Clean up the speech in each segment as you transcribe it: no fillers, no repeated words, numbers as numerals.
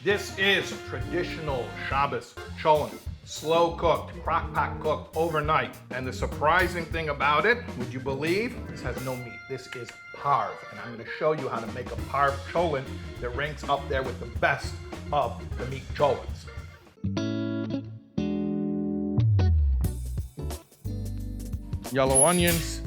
This is traditional Shabbos cholent, slow cooked, crock pot cooked overnight. And the surprising thing about it, would you believe, this has no meat. This is parve, and I'm going to show you how to make a parve cholent that ranks up there with the best of the meat cholents. Yellow onions,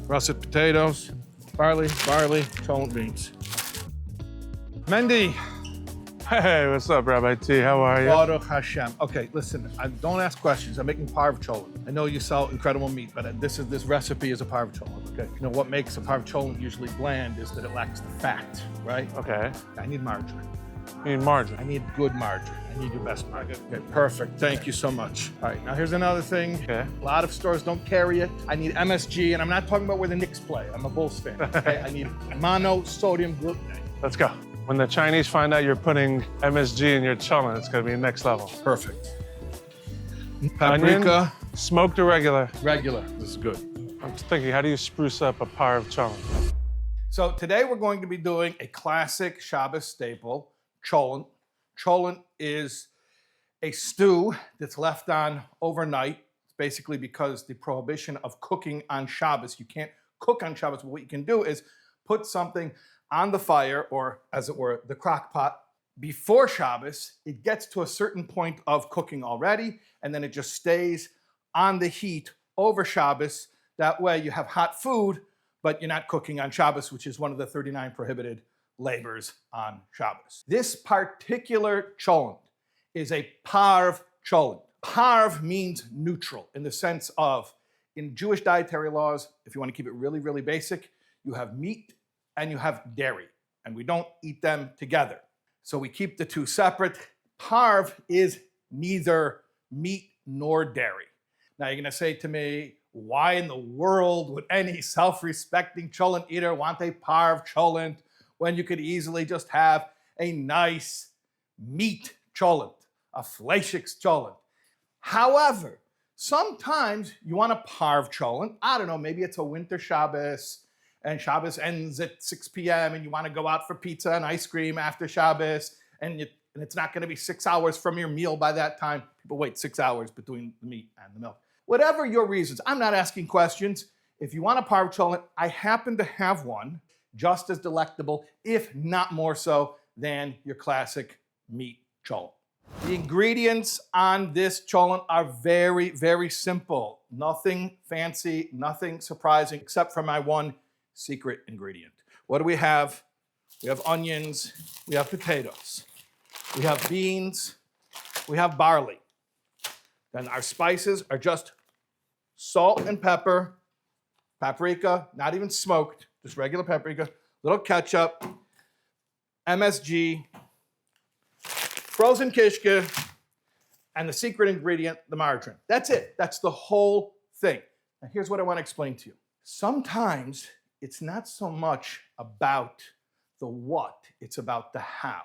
russet potatoes, barley, cholent beans. Mendy. Hey, what's up, Rabbi T? How are you? Baruch Hashem. Okay, listen, don't ask questions. I'm making parve cholent. I know you sell incredible meat, but this recipe is a parve cholent, okay? You know, what makes a parve cholent usually bland is that it lacks the fat, right? Okay. I need margarine. You need margarine? I need good margarine. I need your best margarine. Okay, perfect. Thank you so much. All right, now here's another thing. Okay. A lot of stores don't carry it. I need MSG, and I'm not talking about where the Knicks play. I'm a Bulls fan, okay? I need monosodium glutamate. Let's go. When the Chinese find out you're putting MSG in your cholent, it's gonna be next level. Perfect. Paprika, Onion, smoked or regular? regular. This is good. I'm thinking, how do you spruce up a parve cholent? So today we're going to be doing a classic Shabbos staple, cholent. Cholent is a stew that's left on overnight. It's basically because the prohibition of cooking on Shabbos. You can't cook on Shabbos, but what you can do is put something on the fire, or as it were, the crock pot, before Shabbos. It gets to a certain point of cooking already, and then it just stays on the heat over Shabbos. That way you have hot food, but you're not cooking on Shabbos, which is one of the 39 prohibited labors on Shabbos. This particular cholent is a parve cholent. Parve means neutral in the sense of, in Jewish dietary laws, if you want to keep it really, really basic, you have meat and you have dairy, and we don't eat them together. So we keep the two separate. Parve is neither meat nor dairy. Now you're gonna say to me, why in the world would any self-respecting cholent eater want a parve cholent when you could easily just have a nice meat cholent, a Fleishigs cholent? However, sometimes you want a parve cholent. I don't know, maybe it's a winter Shabbos, and Shabbos ends at 6 p.m. and you want to go out for pizza and ice cream after Shabbos, and it's not going to be 6 hours from your meal by that time. People wait 6 hours between the meat and the milk. Whatever your reasons, I'm not asking questions. If you want a parve cholent, I happen to have one just as delectable, if not more so, than your classic meat cholent. The ingredients on this cholent are very, very simple. Nothing fancy, nothing surprising, except for my one secret ingredient. What do we have? We have onions, we have potatoes, we have beans, we have barley. Then our spices are just salt and pepper, paprika, not even smoked, just regular paprika, little ketchup, MSG, frozen Kishka, and the secret ingredient, the margarine. That's it. That's the whole thing. Now here's what I want to explain to you. Sometimes it's not so much about the what, it's about the how.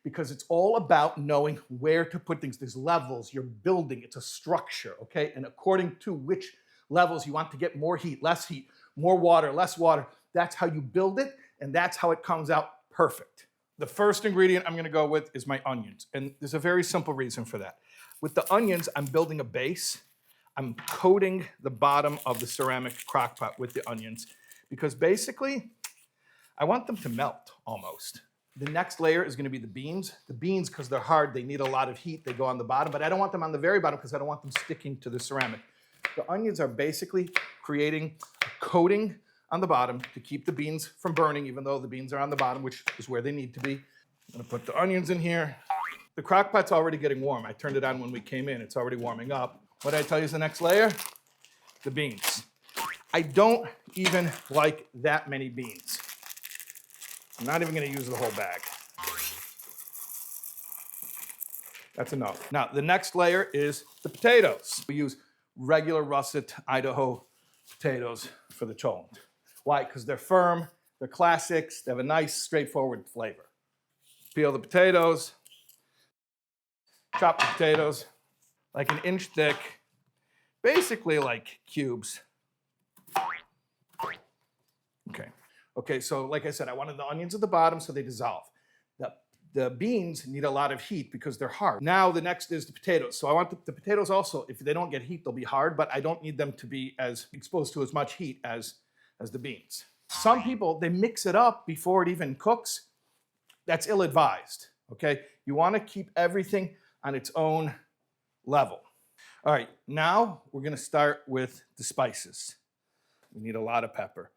Because it's all about knowing where to put things. There's levels, you're building, it's a structure, okay? And according to which levels you want to get more heat, less heat, more water, less water, that's how you build it, and that's how it comes out perfect. The first ingredient I'm gonna go with is my onions, and there's a very simple reason for that. With the onions, I'm building a base. I'm coating the bottom of the ceramic crock pot with the onions, because basically, I want them to melt almost. The next layer is gonna be the beans. The beans, because they're hard, they need a lot of heat, they go on the bottom, but I don't want them on the very bottom because I don't want them sticking to the ceramic. The onions are basically creating a coating on the bottom to keep the beans from burning, even though the beans are on the bottom, which is where they need to be. I'm gonna put the onions in here. The crock pot's already getting warm. I turned it on when we came in, it's already warming up. What did I tell you is the next layer? The beans. I don't even like that many beans. I'm not even gonna use the whole bag. That's enough. Now, the next layer is the potatoes. We use regular Russet, Idaho potatoes for the cholent. Why? Because they're firm, they're classics, they have a nice, straightforward flavor. Peel the potatoes, chop the potatoes like an inch thick, basically like cubes. Okay, so like I said, I wanted the onions at the bottom so they dissolve. The beans need a lot of heat because they're hard. Now the next is the potatoes. So I want the potatoes also, if they don't get heat, they'll be hard, but I don't need them to be as exposed to as much heat as the beans. Some people, they mix it up before it even cooks. That's ill-advised, okay? You want to keep everything on its own level. All right, now we're going to start with the spices. We need a lot of pepper.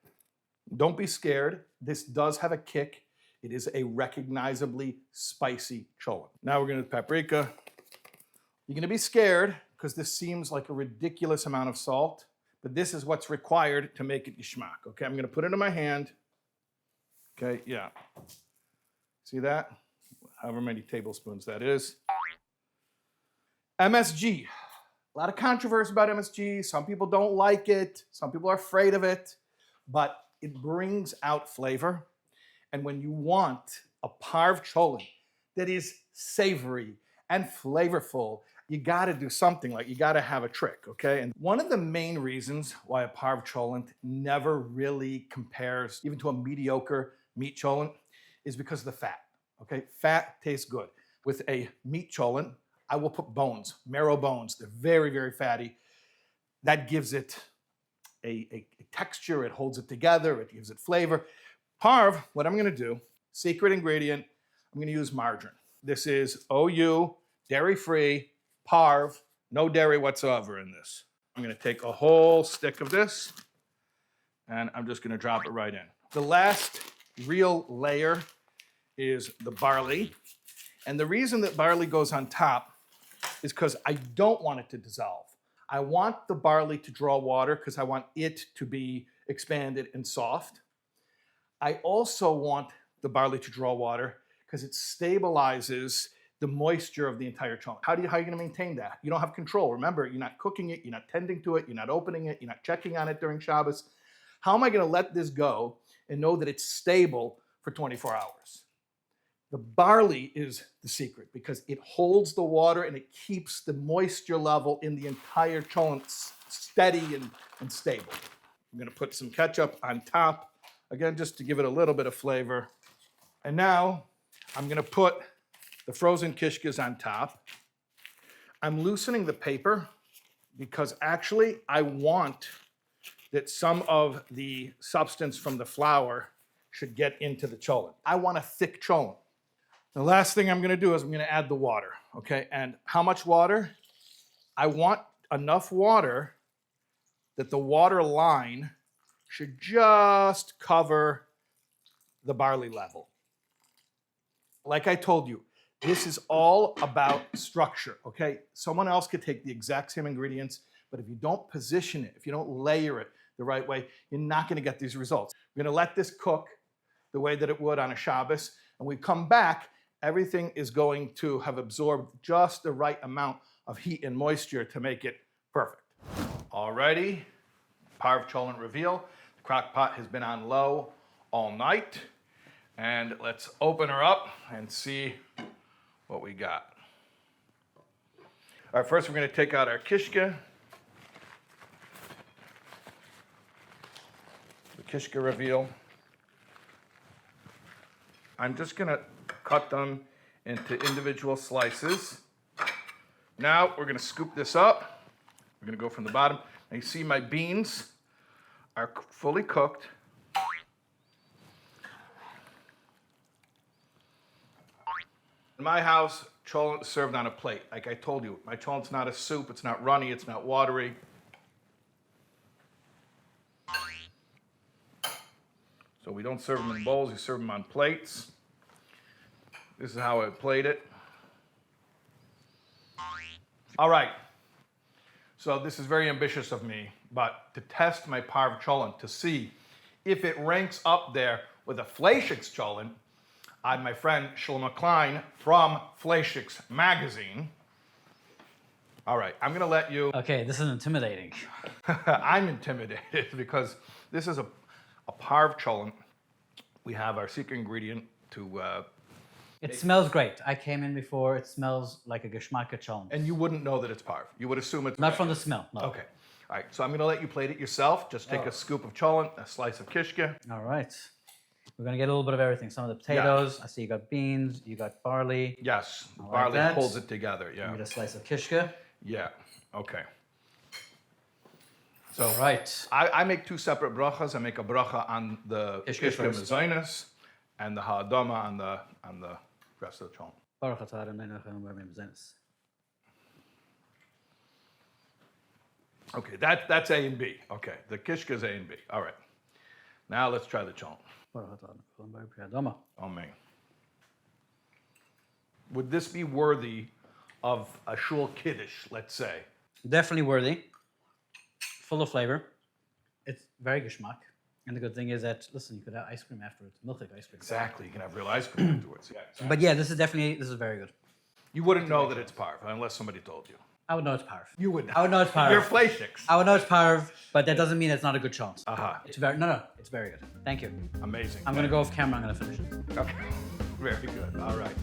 Don't be scared. This does have a kick. It is a recognizably spicy cholent. Now we're going to do paprika. You're going to be scared because this seems like a ridiculous amount of salt, but this is what's required to make it geshmak. Okay, I'm going to put it in my hand. Okay, yeah. See that? However many tablespoons that is. MSG. A lot of controversy about MSG. Some people don't like it. Some people are afraid of it, but it brings out flavor. And when you want a parve cholent that is savory and flavorful, you gotta do something, like you gotta have a trick, okay? And one of the main reasons why a parve cholent never really compares even to a mediocre meat cholent is because of the fat, okay? Fat tastes good. With a meat cholent, I will put bones, marrow bones. They're very, very fatty. That gives it a texture, it holds it together, it gives it flavor. Parve, what I'm gonna do, secret ingredient, I'm gonna use margarine. This is OU, dairy-free, parve, no dairy whatsoever in this. I'm gonna take a whole stick of this, and I'm just gonna drop it right in. The last real layer is the barley. And the reason that barley goes on top is because I don't want it to dissolve. I want the barley to draw water because I want it to be expanded and soft. I also want the barley to draw water because it stabilizes the moisture of the entire cholent. How are you going to maintain that? You don't have control. Remember, you're not cooking it, you're not tending to it, you're not opening it, you're not checking on it during Shabbos. How am I going to let this go and know that it's stable for 24 hours? The barley is the secret because it holds the water and it keeps the moisture level in the entire cholent steady and stable. I'm going to put some ketchup on top. Again, just to give it a little bit of flavor. And now I'm gonna put the frozen kishkas on top. I'm loosening the paper because actually I want that some of the substance from the flour should get into the cholent. I want a thick cholent. The last thing I'm gonna do is I'm gonna add the water, okay? And how much water? I want enough water that the water line should just cover the barley level. Like I told you, this is all about structure, okay? Someone else could take the exact same ingredients, but if you don't position it, if you don't layer it the right way, you're not gonna get these results. We're gonna let this cook the way that it would on a Shabbos, and we come back, everything is going to have absorbed just the right amount of heat and moisture to make it perfect. Alrighty, parve cholent reveal. The crock pot has been on low all night. And let's open her up and see what we got. All right, first we're going to take out our kishka. The kishka reveal. I'm just going to cut them into individual slices. Now we're going to scoop this up. We're going to go from the bottom. Now you see my beans are fully cooked. In my house, cholent is served on a plate. Like I told you, my cholent's not a soup, it's not runny, it's not watery. So we don't serve them in bowls, we serve them on plates. This is how I plate it. All right, so this is very ambitious of me, but to test my parve cholent, to see if it ranks up there with a Fleishigs cholent, I had my friend Shlomo Klein from Fleishigs magazine. All right, I'm gonna let you. Okay, this is intimidating. I'm intimidated because this is a parve cholent. We have our secret ingredient to. It smells great. I came in before. It smells like a geshmak cholent. And you wouldn't know that it's parve. You would assume it's. Not from the smell. No. Okay. All right, so I'm gonna let you plate it yourself. Just take a scoop of cholent, a slice of kishka. All right. We're gonna get a little bit of everything. Some of the potatoes. I see you got beans. You got barley. Yes, like barley that. holds it together. Yeah. You get a slice of kishka. Yeah. Okay. So right. I make two separate brachas. I make a bracha on the Kishka Kishka first. Mezainis and the Ha'adama on the rest of the cholent. Baruch atah Adonai Eloheinu melech haolam. Okay, that's A and B. Okay, the Kishka is A and B. All right. Now let's try the cholent. Baruch atah Adonai Eloheinu melech haolam. Amen. Would this be worthy of a shul kiddush, let's say? Definitely worthy. Full of flavor. It's very geshmak. And the good thing is that, listen, you could have ice cream afterwards. Milkshake ice cream. Exactly. You can have real ice cream afterwards. Yeah, exactly. But yeah, this is very good. You wouldn't know that it's parve unless somebody told you. I would know it's parve. You would. I would know it's parve. You're Fleishigs. I would know it's parve, but that doesn't mean it's not a good chance. Aha. It's it's very good. Thank you. Amazing. I'm gonna go off camera. I'm gonna finish it. Okay. Very good. All right.